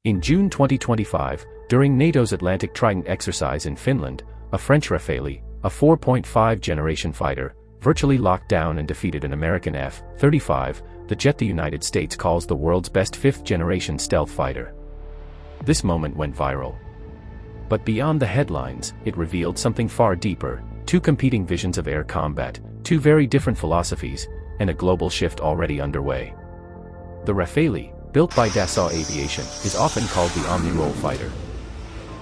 In June 2025, during NATO's Atlantic Trident exercise in Finland, a French Rafale, a 4.5 generation fighter, virtually locked down and defeated an American F-35, the jet the United States calls the world's best 5th generation stealth fighter. This moment went viral. But beyond the headlines, it revealed something far deeper: two competing visions of air combat, two very different philosophies, and a global shift already underway. The Rafale, built by Dassault Aviation, is often called the multirole fighter.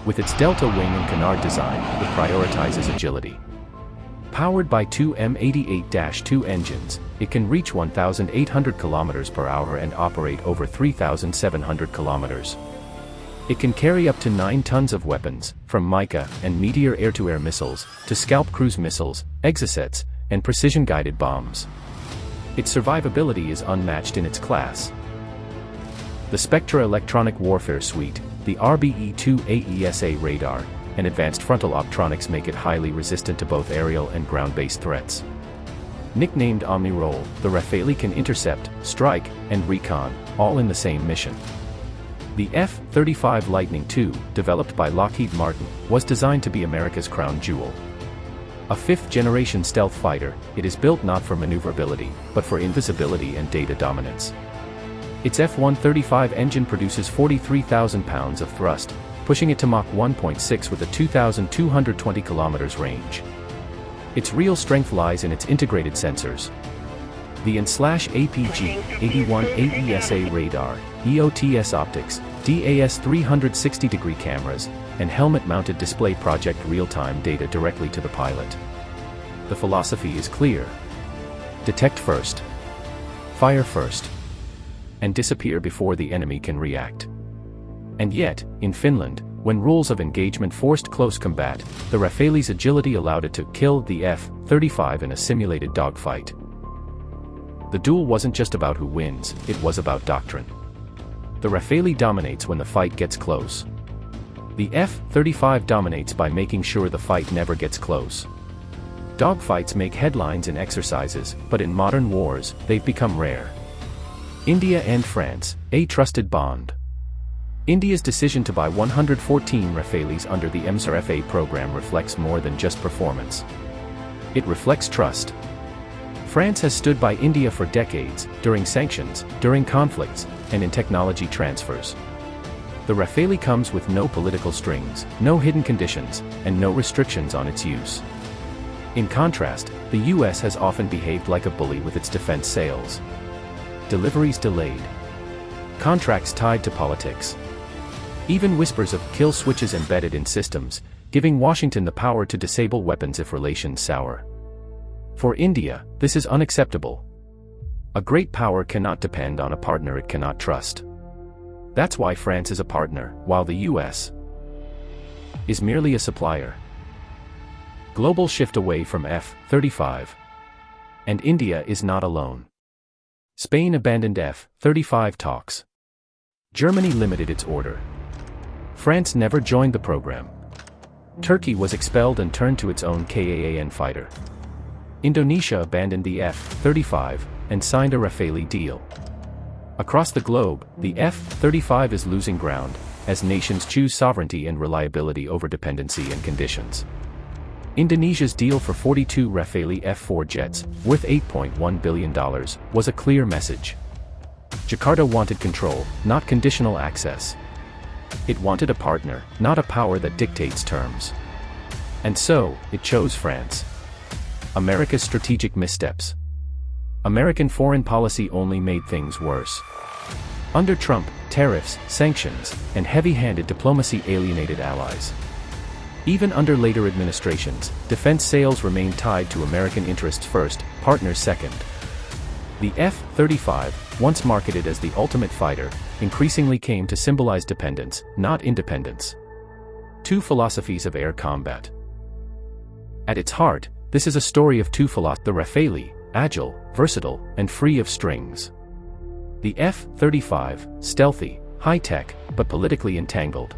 With its delta wing and canard design, it prioritizes agility. Powered by two M88-2 engines, it can reach 1,800 km per hour and operate over 3,700 km. It can carry up to 9 tons of weapons, from Mica and Meteor air-to-air missiles, to Scalp cruise missiles, exocets, and precision-guided bombs. Its survivability is unmatched in its class. The Spectra electronic warfare suite, the RBE-2 AESA radar, and advanced frontal optronics make it highly resistant to both aerial and ground-based threats. Nicknamed multirole, the Rafale can intercept, strike, and recon, all in the same mission. The F-35 Lightning II, developed by Lockheed Martin, was designed to be America's crown jewel. A 5th-generation stealth fighter, it is built not for maneuverability, but for invisibility and data dominance. Its F-135 engine produces 43,000 pounds of thrust, pushing it to Mach 1.6 with a 2,220 km range. Its real strength lies in its integrated sensors. The APG-81 AESA radar, EOTS optics, DAS 360-degree cameras, and helmet-mounted display project real-time data directly to the pilot. The philosophy is clear: detect first, fire first, and disappear before the enemy can react. And yet, in Finland, when rules of engagement forced close combat, the Rafale's agility allowed it to kill the F-35 in a simulated dogfight. The duel wasn't just about who wins, it was about doctrine. The Rafale dominates when the fight gets close. The F-35 dominates by making sure the fight never gets close. Dogfights make headlines in exercises, but in modern wars, they've become rare. India and France, a trusted bond. India's decision to buy 114 Rafales under the MSRFA program reflects more than just performance. It reflects trust. France has stood by India for decades, during sanctions, during conflicts, and in technology transfers. The Rafale comes with no political strings, no hidden conditions, and no restrictions on its use. In contrast, the US has often behaved like a bully with its defense sales. Deliveries delayed. Contracts tied to politics. Even whispers of kill switches embedded in systems, giving Washington the power to disable weapons if relations sour. For India, this is unacceptable. A great power cannot depend on a partner it cannot trust. That's why France is a partner, while the US is merely a supplier. Global shift away from F-35. And India is not alone. Spain abandoned F-35 talks. Germany limited its order. France never joined the program. Turkey was expelled and turned to its own KAAN fighter. Indonesia abandoned the F-35 and signed a Rafale deal. Across the globe, the F-35 is losing ground, as nations choose sovereignty and reliability over dependency and conditions. Indonesia's deal for 42 Rafale F-4 jets, worth $8.1 billion, was a clear message. Jakarta wanted control, not conditional access. It wanted a partner, not a power that dictates terms. And so, it chose France. America's strategic missteps. American foreign policy only made things worse. Under Trump, tariffs, sanctions, and heavy-handed diplomacy alienated allies. Even under later administrations, defense sales remained tied to American interests first, partners second. The F-35, once marketed as the ultimate fighter, increasingly came to symbolize dependence, not independence. Two philosophies of air combat. At its heart, this is a story of two philosophies: the Rafale, agile, versatile, and free of strings. The F-35, stealthy, high-tech, but politically entangled.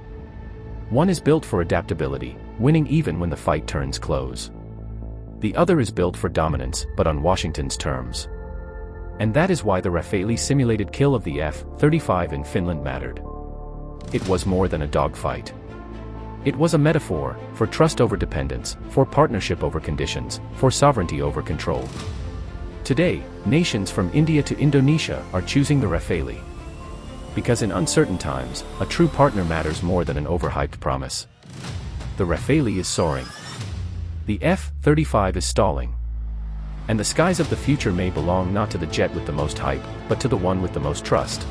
One is built for adaptability, winning even when the fight turns close. The other is built for dominance, but on Washington's terms. And that is why the Rafale simulated kill of the F-35 in Finland mattered. it was more than a dogfight. It was a metaphor for trust over dependence, for partnership over conditions, for sovereignty over control. Today, nations from India to Indonesia are choosing the Rafale. Because in uncertain times, a true partner matters more than an overhyped promise. The Rafale is soaring. The F-35 is stalling. And the skies of the future may belong not to the jet with the most hype, but to the one with the most trust.